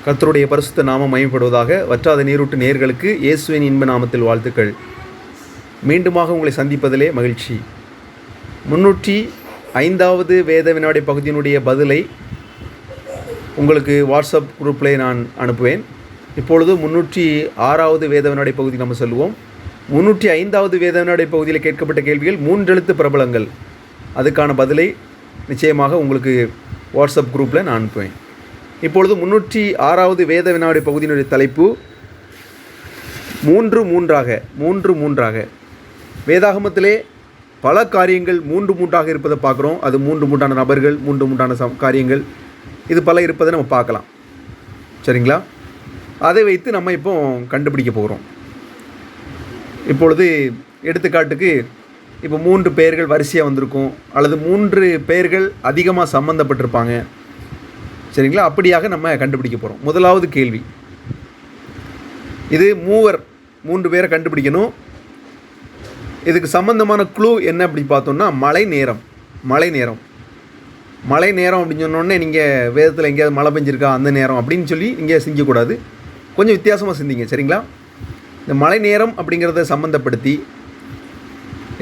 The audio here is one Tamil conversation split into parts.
கர்த்தருடைய பரிசுத்த நாமம் மகிமைப்படுவதாக. வற்றாத நீரூட்டு நேயர்களுக்கு இயேசுவின் இன்ப நாமத்தில் வாழ்த்துக்கள். மீண்டுமாக உங்களை சந்திப்பதிலே மகிழ்ச்சி. 305வது வேத வினாடி பகுதியினுடைய பதிலை உங்களுக்கு வாட்ஸ்அப் குரூப்பில் நான் அனுப்புவேன். இப்பொழுது 306வது வேத வினாடி பகுதி நம்ம சொல்லுவோம். 305வது வேத வினாடி பகுதியில் கேட்கப்பட்ட கேள்விகள் 3 எழுத்து பிரபலங்கள். அதுக்கான பதிலை நிச்சயமாக உங்களுக்கு வாட்ஸ்அப் குரூப்பில் நான் அனுப்புவேன். இப்பொழுது 306வது வேத வினாடி பகுதியினுடைய தலைப்பு 3 வேதாகமத்திலே பல காரியங்கள் 3 இருப்பதை பார்க்குறோம். அது 3 நபர்கள், 3 காரியங்கள், இது பல இருப்பதை நம்ம பார்க்கலாம். சரிங்களா? அதை வைத்து நம்ம இப்போ கண்டுபிடிக்க போகிறோம். இப்பொழுது எடுத்துக்காட்டுக்கு இப்போ 3 பெயர்கள் வரிசையாக வந்திருக்கும், அல்லது 3 பெயர்கள் அதிகமாக சம்மந்தப்பட்டிருப்பாங்க. சரிங்களா? அப்படியாக நம்ம கண்டுபிடிக்க போகிறோம். முதலாவது கேள்வி, இது 3 பேரை கண்டுபிடிக்கணும். இதுக்கு சம்பந்தமான க்ளூ என்ன அப்படி பார்த்தோம்னா மழை நேரம் அப்படின்னு சொன்னோடனே நீங்கள் வேதத்தில் எங்கேயாவது மழை பெஞ்சிருக்கா அந்த நேரம் அப்படின்னு சொல்லி நீங்கள் சிந்திக்கக்கூடாது. கொஞ்சம் வித்தியாசமாக சிந்திங்க. சரிங்களா? இந்த மழை நேரம் அப்படிங்கிறத சம்மந்தப்படுத்தி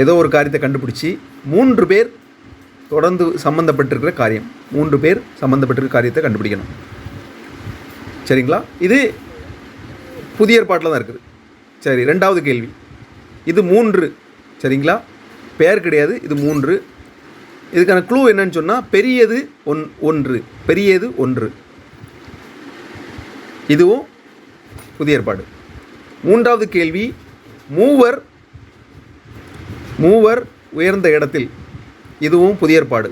ஏதோ ஒரு காரியத்தை கண்டுபிடிச்சி 3 பேர் தொடர்ந்து சம்மந்தப்பட்டிருக்கிற காரியம், 3 பேர் சம்மந்தப்பட்டிருக்கிற காரியத்தை கண்டுபிடிக்கணும். சரிங்களா? இது புதிய ஏற்பாட்டில் தான் இருக்குது. சரி, 2வது கேள்வி, இது 3. சரிங்களா? பெயர் கிடையாது, இது 3. இதுக்கான க்ளூ என்னன்னு சொன்னால் பெரியது ஒன்று. இதுவும் புதிய ஏற்பாடு. 3வது கேள்வி, மூவர் உயர்ந்த இடத்தில். இதுவும் புதிய ஏற்பாடு.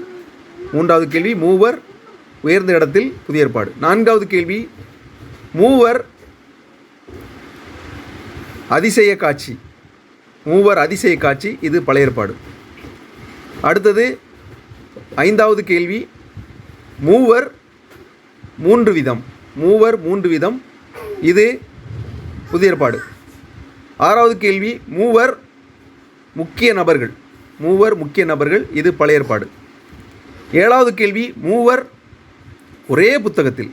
3வது கேள்வி, மூவர் உயர்ந்த இடத்தில், புதிய ஏற்பாடு. 4வது கேள்வி, மூவர் அதிசய காட்சி. இது பழைய ஏற்பாடு. அடுத்தது 5வது கேள்வி, மூவர் 3 விதம். இது புதிய ஏற்பாடு. 6வது கேள்வி, மூவர் முக்கிய நபர்கள். இது பழைய ஏற்பாடு. 7வது கேள்வி, மூவர் ஒரே புத்தகத்தில்.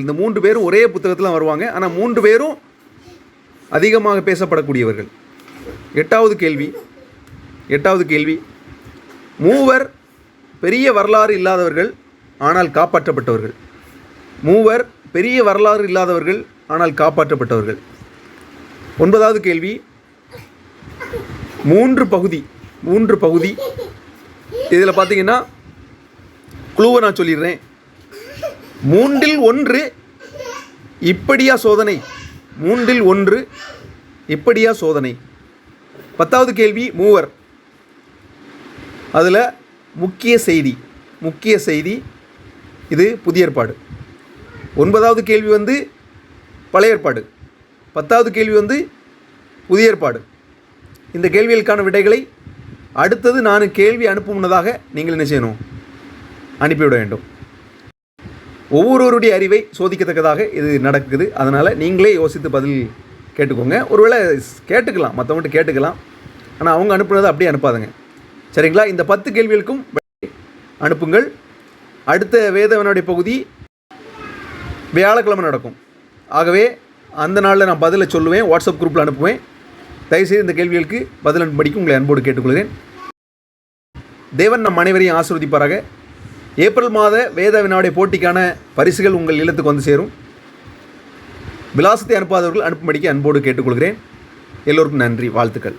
இந்த 3 பேரும் ஒரே புத்தகத்தில் வருவாங்க, ஆனால் 3 பேரும் அதிகமாக பேசப்படக்கூடியவர்கள். 8வது கேள்வி, மூவர் பெரிய வரலாறு இல்லாதவர்கள் ஆனால் காப்பாற்றப்பட்டவர்கள். 9வது கேள்வி, 3 பகுதி. இதில் பார்த்தீங்கன்னா க்ளூவை நான் சொல்லிடுறேன். 3ல் 1 இப்படியா சோதனை. 10வது கேள்வி, மூவர், அதில் முக்கிய செய்தி. இது புதிய ஏற்பாடு. 9வது கேள்வி பழைய ஏற்பாடு. 10வது கேள்வி புதிய ஏற்பாடு. இந்த கேள்விகளுக்கான விடைகளை அடுத்தது நான் கேள்வி அனுப்பும் முன்னதாக நீங்கள் என்ன செய்யணும்? அனுப்பிவிட வேண்டும். ஒவ்வொருவருடைய அறிவை சோதிக்கத்தக்கதாக இது நடக்குது. அதனால் நீங்களே யோசித்து பதில் கேட்டுக்கோங்க. ஒருவேளை கேட்டுக்கலாம், மற்றவங்கள்ட்ட கேட்டுக்கலாம், ஆனால் அவங்க அனுப்புனதை அப்படியே அனுப்பாதுங்க. சரிங்களா? இந்த 10 கேள்விகளுக்கும் அனுப்புங்கள். அடுத்த வேதவனுடைய பகுதி வியாழக்கிழமை நடக்கும். ஆகவே அந்த நாளில் நான் பதிலை சொல்லுவேன், வாட்ஸ்அப் குரூப்பில் அனுப்புவேன். தயவுசெய்து இந்த கேள்விகளுக்கு பதில் அனுப்பும்படிக்கு உங்களை அன்போடு கேட்டுக்கொள்கிறேன். தேவன் நம் அனைவரையும் ஆசீர்வதிப்பாராக. ஏப்ரல் மாத வேத வினாடி போட்டிக்கான பரிசுகள் உங்கள் இல்லத்துக்கு சேரும். விலாசத்தை அனுப்பாதவர்கள் அனுப்பும்படிக்கு அன்போடு கேட்டுக்கொள்கிறேன். எல்லோருக்கும் நன்றி, வாழ்த்துக்கள்.